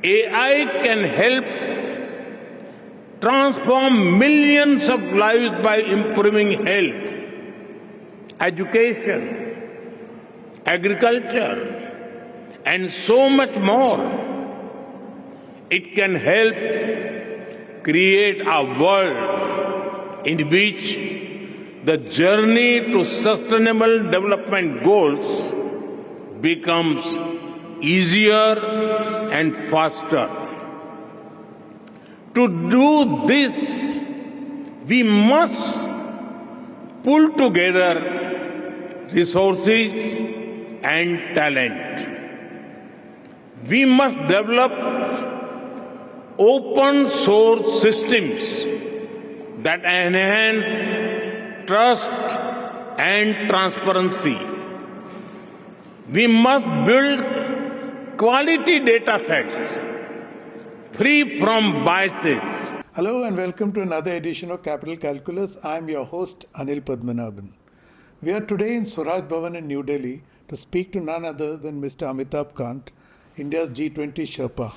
AI can help transform millions of lives by improving health, education, agriculture, and so much more. It can help create a world in which the journey to sustainable development goals becomes easier and faster. To do this, we must pull together resources and talent. We must develop open source systems that enhance trust and transparency. We must build quality data sets free from biases. Hello and welcome to another edition of Capital Calculus. I am your host Anil Padmanabhan. We are today in Swaraj Bhavan in New Delhi to speak to none other than Mr. Amitabh Kant, India's G20 Sherpa.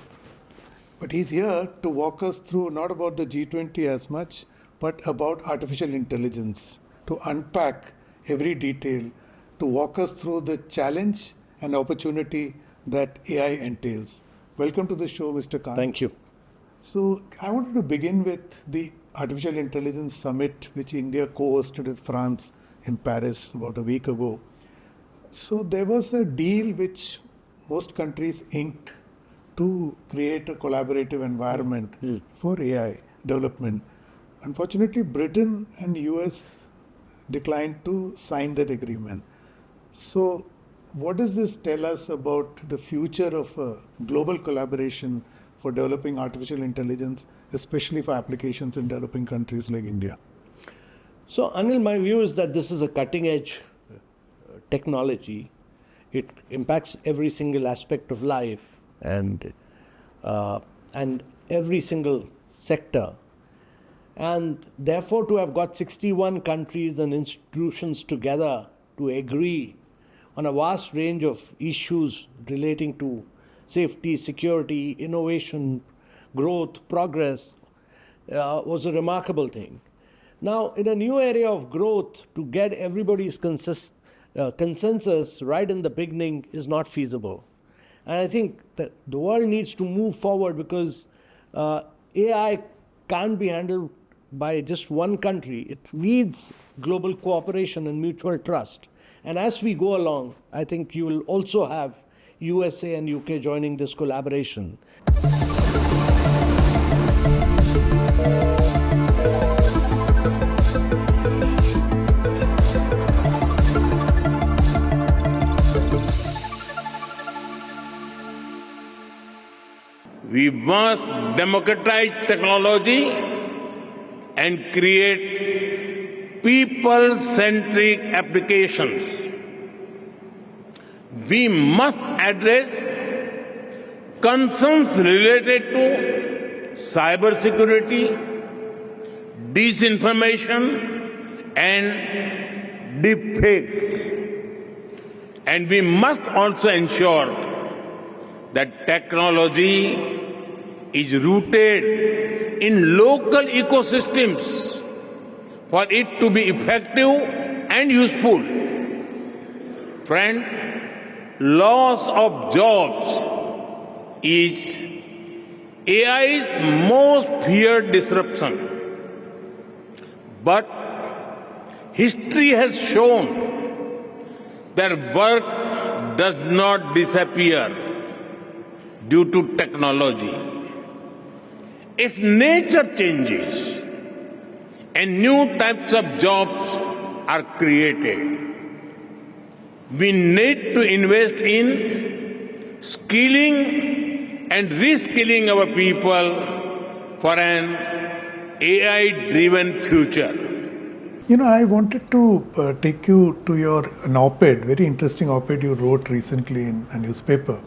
But he's here to walk us through not about the G20 as much, but about artificial intelligence, to unpack every detail, to walk us through the challenge and opportunity that AI entails. Welcome to the show, Mr. Kant. Thank you. So I wanted to begin with the Artificial Intelligence Summit, which India co-hosted with France in Paris about a week ago. So there was a deal which most countries inked to create a collaborative environment for AI development. Unfortunately, Britain and US declined to sign that agreement. So what does this tell us about the future of global collaboration for developing artificial intelligence, especially for applications in developing countries like India? So, Anil, my view is that this is a cutting-edge technology. It impacts every single aspect of life and every single sector. And therefore, to have got 61 countries and institutions together to agree on a vast range of issues relating to safety, security, innovation, growth, progress, was a remarkable thing. Now, in a new area of growth, to get everybody's consensus right in the beginning is not feasible. And I think that the world needs to move forward because AI can't be handled by just one country. It needs global cooperation and mutual trust. And as we go along, I think you will also have USA and UK joining this collaboration. We must democratize technology and create people-centric applications. We must address concerns related to cybersecurity, disinformation, and deepfakes. And we must also ensure that technology is rooted in local ecosystems for it to be effective and useful. Friend, loss of jobs is AI's most feared disruption. But history has shown that work does not disappear due to technology. Its nature changes and new types of jobs are created. We need to invest in skilling and reskilling our people for an AI-driven future. You know, I wanted to take you to an op-ed, very interesting op-ed you wrote recently in a newspaper.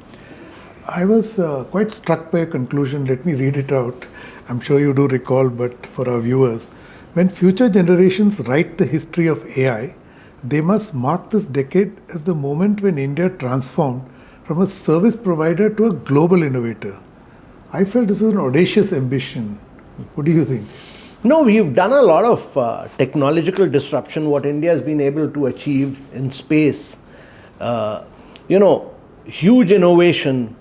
I was quite struck by a conclusion. Let me read it out. I'm sure you do recall, but for our viewers, when future generations write the history of AI, they must mark this decade as the moment when India transformed from a service provider to a global innovator. I felt this is an audacious ambition. What do you think? No, we've done a lot of technological disruption, what India has been able to achieve in space. Huge innovation,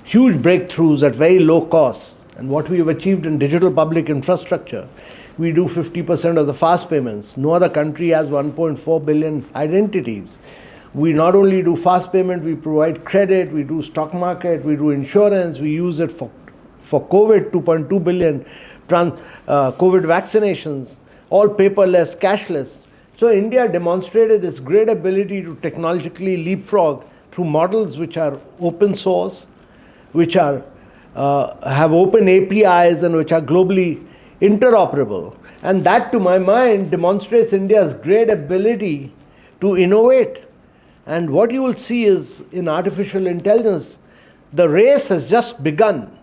huge breakthroughs at very low costs. And what we have achieved in digital public infrastructure, we do 50% of the fast payments. No other country has 1.4 billion identities. We not only do fast payment, we provide credit, we do stock market, we do insurance, we use it for COVID, 2.2 billion COVID vaccinations, all paperless, cashless. So India demonstrated its great ability to technologically leapfrog through models which are open source, which are have open APIs and which are globally interoperable. And that, to my mind, demonstrates India's great ability to innovate. And what you will see is in artificial intelligence, the race has just begun.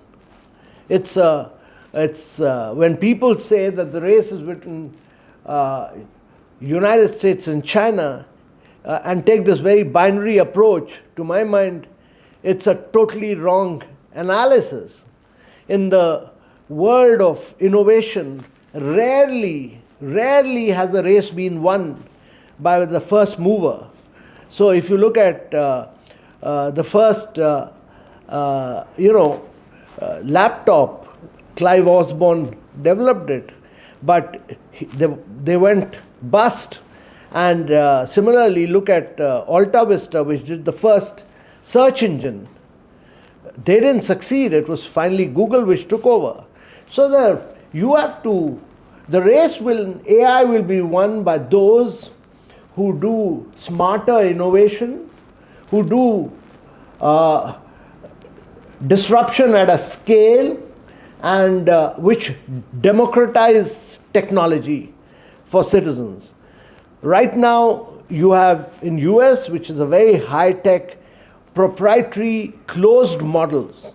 It's when people say that the race is between United States and China and take this very binary approach, to my mind, it's a totally wrong analysis. In the world of innovation, rarely has a race been won by the first mover. So if you look at the first, laptop, Clive Osborne developed it, but they went bust. And similarly, look at Alta Vista, which did the first search engine. They didn't succeed. It was finally Google which took over. So the race AI will be won by those who do smarter innovation, who do disruption at a scale, and which democratize technology for citizens. Right now, you have in US, which is a very high-tech, proprietary closed models,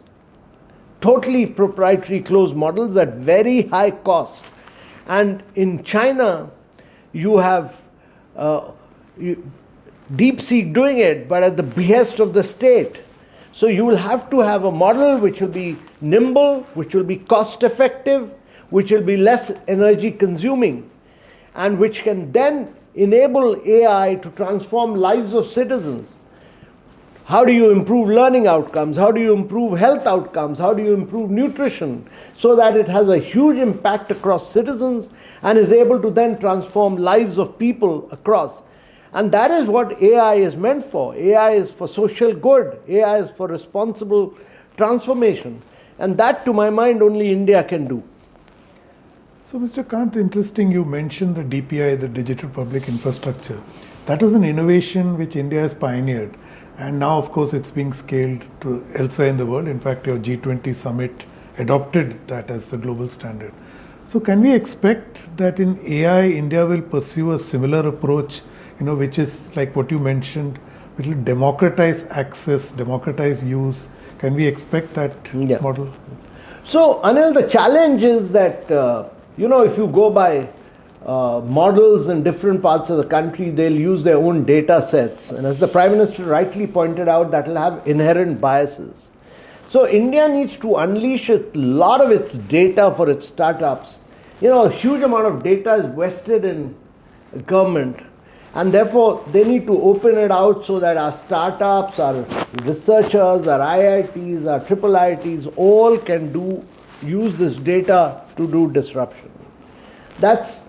totally proprietary closed models at very high cost. And in China, you have DeepSeek doing it, but at the behest of the state. So you will have to have a model which will be nimble, which will be cost effective, which will be less energy consuming, and which can then enable AI to transform lives of citizens. How do you improve learning outcomes? How do you improve health outcomes? How do you improve nutrition? So that it has a huge impact across citizens and is able to then transform lives of people across. And that is what AI is meant for. AI is for social good. AI is for responsible transformation. And that, to my mind, only India can do. So, Mr. Kant, interesting you mentioned the DPI, the Digital Public Infrastructure. That was an innovation which India has pioneered. And now, of course, it's being scaled to elsewhere in the world. In fact, your G20 summit adopted that as the global standard. So can we expect that in AI, India will pursue a similar approach, which is like what you mentioned, which will democratize access, democratize use? Can we expect that model? So, Anil, the challenge is that, if you go by models in different parts of the country, they'll use their own data sets. And as the Prime Minister rightly pointed out, that will have inherent biases. So India needs to unleash a lot of its data for its startups. A huge amount of data is vested in government. And therefore, they need to open it out so that our startups, our researchers, our IITs, our triple IITs, all can use this data to do disruption. That's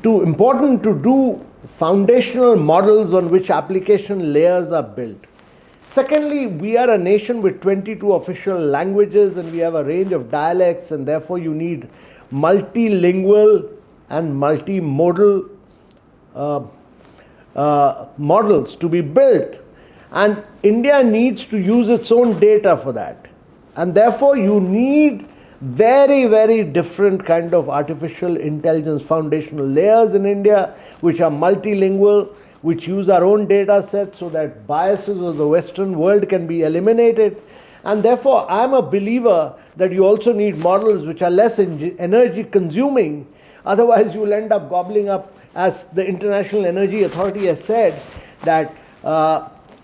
too important to do foundational models on which application layers are built. Secondly, we are a nation with 22 official languages and we have a range of dialects, and therefore you need multilingual and multimodal models to be built. And India needs to use its own data for that. And therefore you need very, very different kind of artificial intelligence foundational layers in India, which are multilingual, which use our own data set so that biases of the Western world can be eliminated. And therefore, I'm a believer that you also need models which are less energy consuming. Otherwise, you will end up gobbling up, as the International Energy Authority has said, that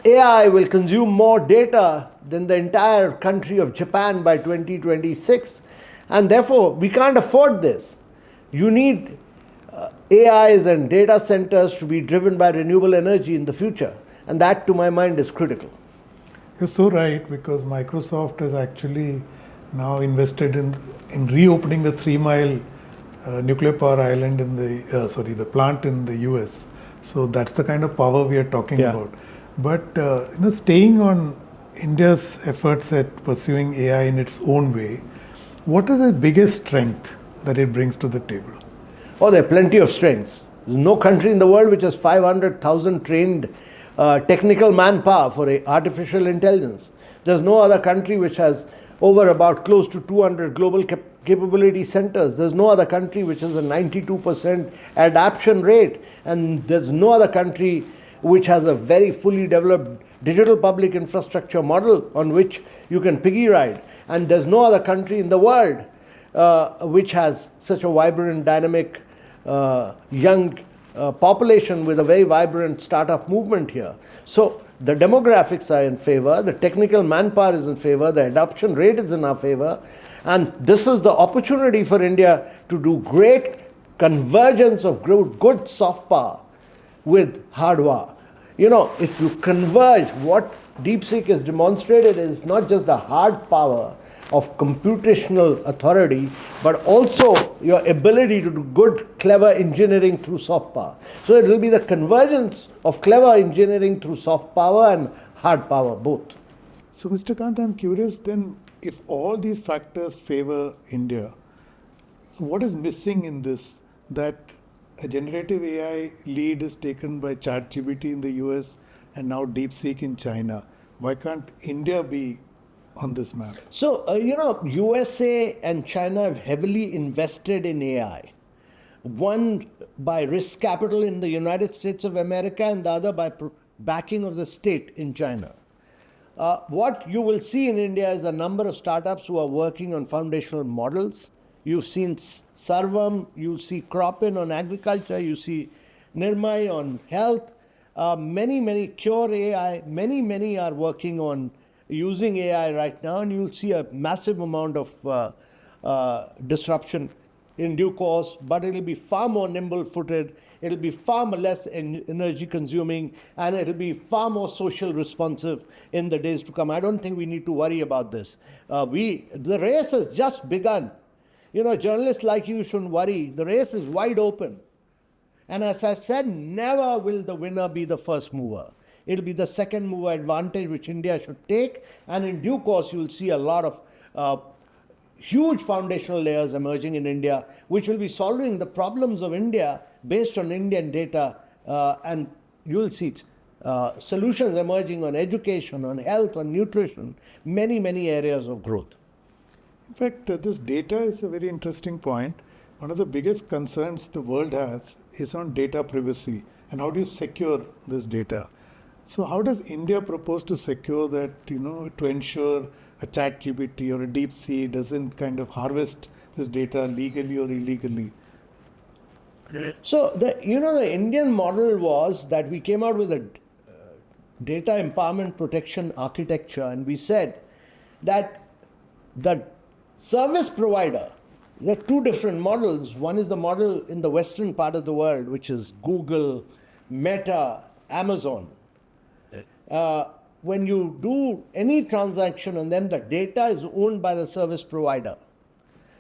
AI will consume more data than the entire country of Japan by 2026. And therefore, we can't afford this. You need AIs and data centers to be driven by renewable energy in the future. And that, to my mind, is critical. You're so right, because Microsoft has actually now invested in reopening the 3 Mile nuclear power island in the plant in the US. So that's the kind of power we are talking about. But staying on India's efforts at pursuing AI in its own way, what is the biggest strength that it brings to the table? Oh, there are plenty of strengths. There's no country in the world which has 500,000 trained technical manpower for artificial intelligence. There's no other country which has over about close to 200 global capability centers. There's no other country which has a 92% adoption rate. And there's no other country which has a very fully developed digital public infrastructure model on which you can piggy ride. And there's no other country in the world which has such a vibrant, dynamic, young population with a very vibrant startup movement here. So the demographics are in favor, the technical manpower is in favor, the adoption rate is in our favor, and this is the opportunity for India to do great convergence of good soft power with hardware. If you converge, what DeepSeek has demonstrated is not just the hard power of computational authority, but also your ability to do good, clever engineering through soft power. So it will be the convergence of clever engineering through soft power and hard power, both. So, Mr. Kant, I'm curious then, if all these factors favor India, what is missing in this, that a generative AI lead is taken by ChatGPT in the US and now DeepSeek in China? Why can't India be on this map? So, USA and China have heavily invested in AI. One by risk capital in the United States of America, and the other by backing of the state in China. What you will see in India is a number of startups who are working on foundational models. You've seen Sarvam, you see Cropin on agriculture, you see Nirmay on health. Many Cure AI, many are working on using AI right now, and you'll see a massive amount of disruption in due course, but it'll be far more nimble-footed, it'll be far less energy consuming, and it'll be far more social responsive in the days to come. I don't think we need to worry about this. The race has just begun. Journalists like you shouldn't worry. The race is wide open. And as I said, never will the winner be the first mover. It'll be the second mover advantage which India should take, and in due course you'll see a lot of huge foundational layers emerging in India, which will be solving the problems of India based on Indian data, and you'll see solutions emerging on education, on health, on nutrition, many areas of growth. In fact, this data is a very interesting point. One of the biggest concerns the world has is on data privacy and how do you secure this data. So how does India propose to secure that, to ensure a ChatGPT or a DeepSeek doesn't kind of harvest this data legally or illegally? So the Indian model was that we came out with a data empowerment protection architecture, and we said that the service provider, there are two different models. One is the model in the western part of the world, which is Google, Meta, Amazon. When you do any transaction and then the data is owned by the service provider.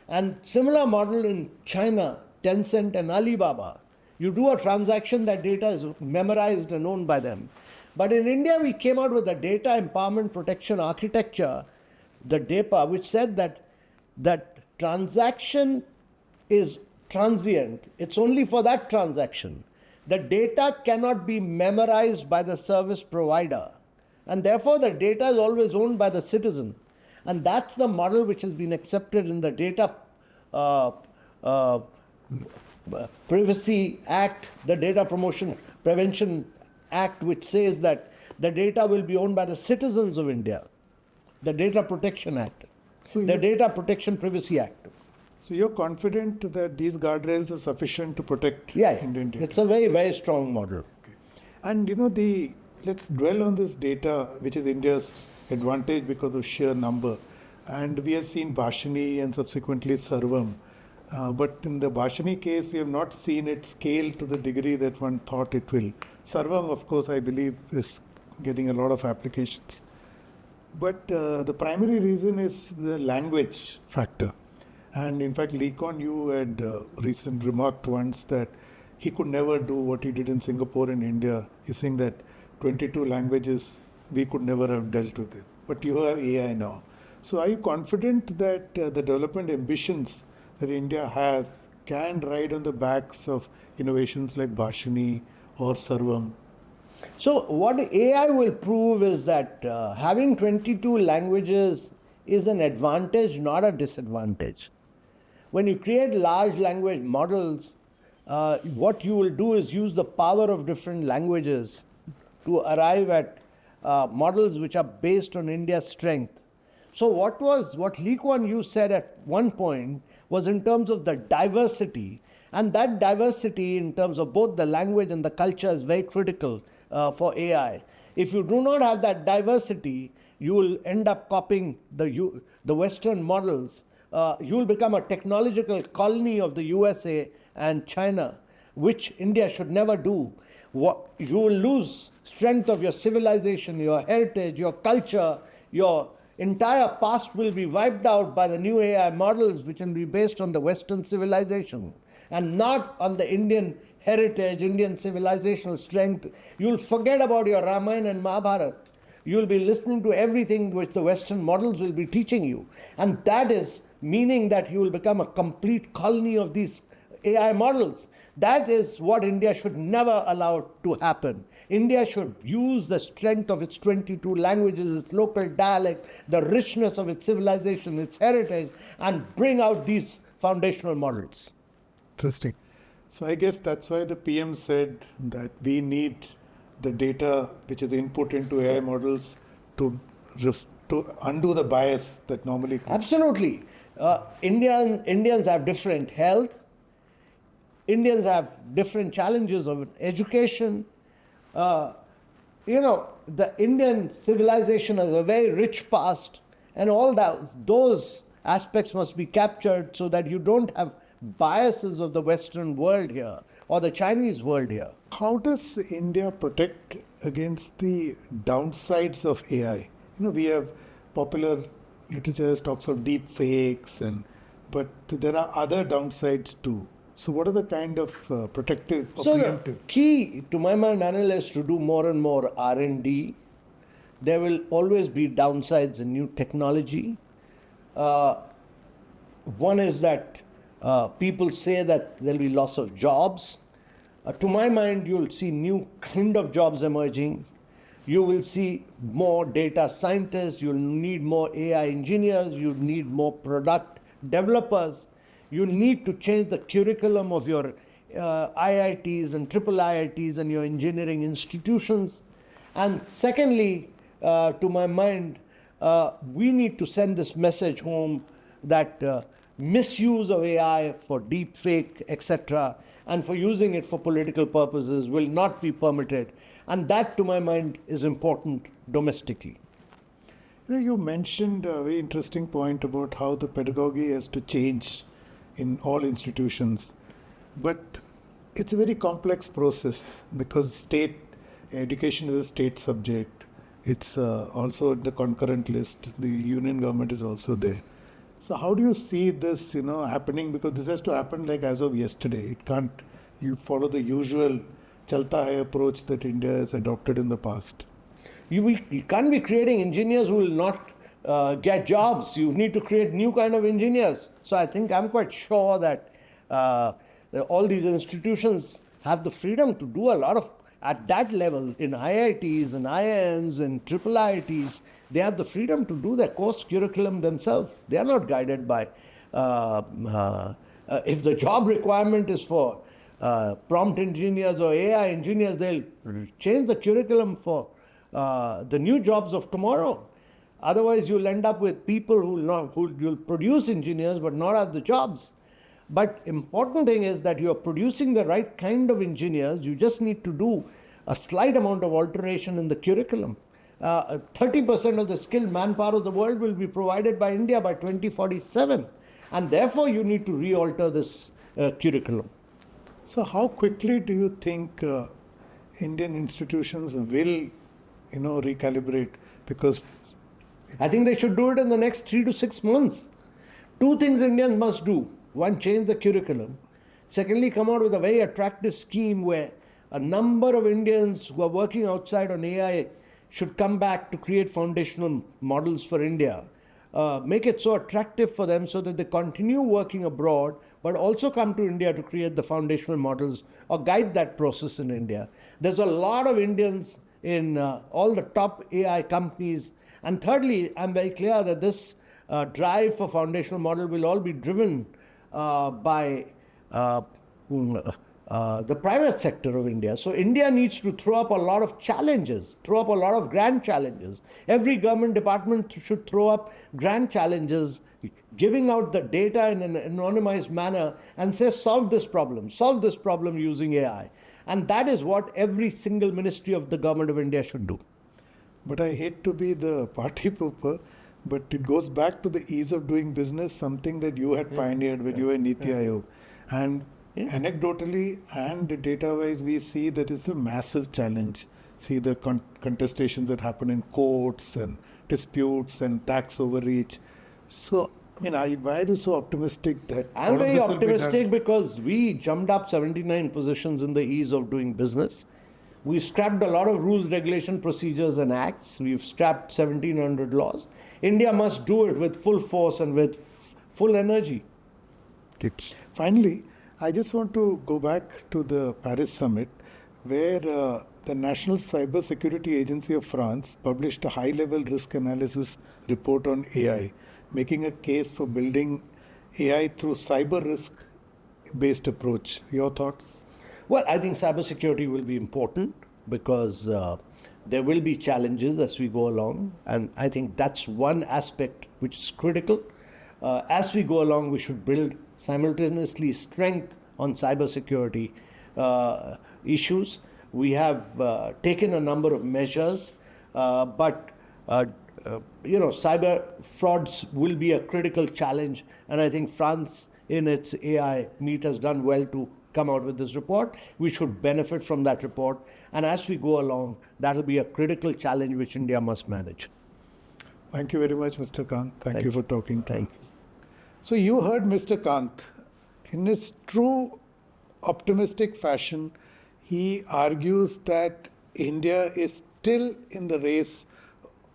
And similar model in China, Tencent and Alibaba. You do a transaction, that data is memorized and owned by them. But in India, we came out with the data empowerment protection architecture, the DEPA, which said that transaction is transient. It's only for that transaction. The data cannot be memorized by the service provider. And therefore, the data is always owned by the citizen. And that's the model which has been accepted in the Data Privacy Act, the Data Promotion Prevention Act, which says that the data will be owned by the citizens of India. The Data Protection Act, the Data Protection Privacy Act. So you're confident that these guardrails are sufficient to protect Indian data? It's a very strong model. Okay. And let's dwell on this data, which is India's advantage because of sheer number. And we have seen Bhashini and subsequently Sarvam. But in the Bhashini case, we have not seen it scale to the degree that one thought it will. Sarvam, of course, I believe is getting a lot of applications. But the primary reason is the language factor. And in fact, Lee Kuan Yew had recently remarked once that he could never do what he did in Singapore and India. He's saying that 22 languages, we could never have dealt with it. But you have AI now. So are you confident that the development ambitions that India has can ride on the backs of innovations like Bhashini or Sarvam? So what AI will prove is that having 22 languages is an advantage, not a disadvantage. When you create large language models, what you will do is use the power of different languages to arrive at models which are based on India's strength. So what Lee Kuan Yew said at one point was in terms of the diversity, and that diversity in terms of both the language and the culture is very critical for AI. If you do not have that diversity, you will end up copying the Western models. You will become a technological colony of the USA and China, which India should never do. You will lose strength of your civilization, your heritage, your culture, your entire past will be wiped out by the new AI models, which will be based on the Western civilization and not on the Indian heritage, Indian civilizational strength. You'll forget about your Ramayana and Mahabharata. You'll be listening to everything which the Western models will be teaching you. And that is meaning that you will become a complete colony of these AI models. That is what India should never allow to happen. India should use the strength of its 22 languages, its local dialect, the richness of its civilization, its heritage, and bring out these foundational models. Interesting. So I guess that's why the PM said that we need the data which is input into AI models to undo the bias that normally comes. Absolutely. Indians have different health. Indians have different challenges of education. The Indian civilization has a very rich past, and all those aspects must be captured so that you don't have biases of the Western world here or the Chinese world here. How does India protect against the downsides of AI? We have popular literature talks of deep fakes, but there are other downsides too. So what are the kind of protective or preemptive? The key to my mind, Anil, is to do more and more R&D. There will always be downsides in new technology. One is that people say that there will be loss of jobs. To my mind, you'll see new kind of jobs emerging. You will see more data scientists. You'll need more AI engineers. You'll need more product developers. You need to change the curriculum of your IITs and triple IITs and your engineering institutions. And secondly, to my mind, we need to send this message home that misuse of AI for deep fake, etc., and for using it for political purposes will not be permitted. And that, to my mind, is important domestically. You mentioned a very interesting point about how the pedagogy has to change in all institutions. But it's a very complex process because state education is a state subject. It's also in the concurrent list. The union government is also there. So how do you see this, happening? Because this has to happen like as of yesterday. It can't. You follow the usual chalta hai approach that India has adopted in the past. You can't be creating engineers who will not get jobs. You need to create new kind of engineers. So I think I'm quite sure that all these institutions have the freedom to do a lot of, at that level, in IITs and IIMs and triple IITs, they have the freedom to do their course curriculum themselves. They are not guided by, if the job requirement is for prompt engineers or AI engineers, they'll change the curriculum for the new jobs of tomorrow. Otherwise, you'll end up with people who will produce engineers but not have the jobs. But important thing is that you're producing the right kind of engineers. You just need to do a slight amount of alteration in the curriculum. 30% of the skilled manpower of the world will be provided by India by 2047. And therefore, you need to re-alter this curriculum. So how quickly do you think Indian institutions will, recalibrate? Because I think they should do it in the next 3 to 6 months. Two things Indians must do. One, change the curriculum. Secondly, come out with a very attractive scheme where a number of Indians who are working outside on AI should come back to create foundational models for India. Make it so attractive for them so that they continue working abroad, but also come to India to create the foundational models or guide that process in India. There's a lot of Indians in all the top AI companies. And thirdly, I'm very clear that this drive for foundational model will all be driven by the private sector of India. So India needs to throw up a lot of challenges, throw up a lot of grand challenges. Every government department should throw up grand challenges, giving out the data in an anonymized manner and say, solve this problem using AI. And that is what every single ministry of the government of India should do. But I hate to be the party pooper, but it goes back to the ease of doing business, something that you had pioneered with your NITI Aayog. And anecdotally and data-wise, we see that it's a massive challenge. See the contestations that happen in courts and disputes and tax overreach. So, why are you so optimistic that I'm very optimistic because we jumped up 79 positions in the ease of doing business. We scrapped a lot of rules, regulation, procedures and acts. We've scrapped 1,700 laws. India must do it with full force and with full energy. Finally, I just want to go back to the Paris summit where the National Cyber Security Agency of France published a high-level risk analysis report on AI, making a case for building AI through cyber risk-based approach. Your thoughts? Well, I think cybersecurity will be important because there will be challenges as we go along. And I think that's one aspect which is critical. As we go along, we should build simultaneously strength on cybersecurity issues. We have taken a number of measures, but cyber frauds will be a critical challenge. And I think France, in its AI meet, has done well to come out with this report. We should benefit from that report. And as we go along, that will be a critical challenge which India must manage. Thank you very much, Mr. Kant. Thank you for talking to us. Thanks. So you heard Mr. Kant. In his true optimistic fashion, he argues that India is still in the race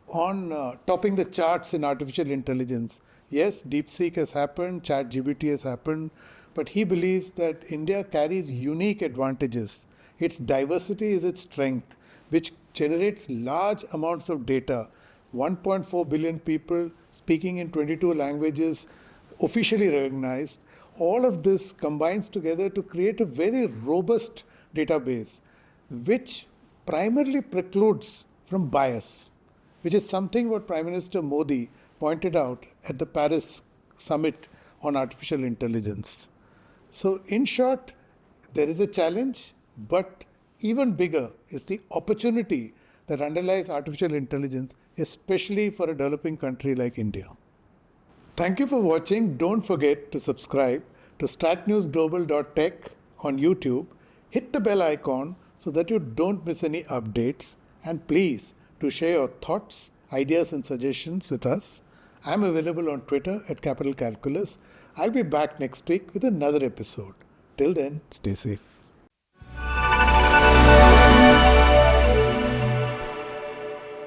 on topping the charts in artificial intelligence. Yes, DeepSeek has happened, ChatGPT has happened, but he believes that India carries unique advantages. Its diversity is its strength, which generates large amounts of data. 1.4 billion people speaking in 22 languages, officially recognized. All of this combines together to create a very robust database, which primarily precludes from bias, which is something what Prime Minister Modi pointed out at the Paris summit on artificial intelligence. So in short, there is a challenge, but even bigger is the opportunity that underlies artificial intelligence, especially for a developing country like India. Thank you for watching. Don't forget to subscribe to StratNewsGlobal.Tech on YouTube. Hit the bell icon so that you don't miss any updates. And please do share your thoughts, ideas and suggestions with us. I'm available on Twitter at Capital Calculus. I'll be back next week with another episode. Till then, stay safe.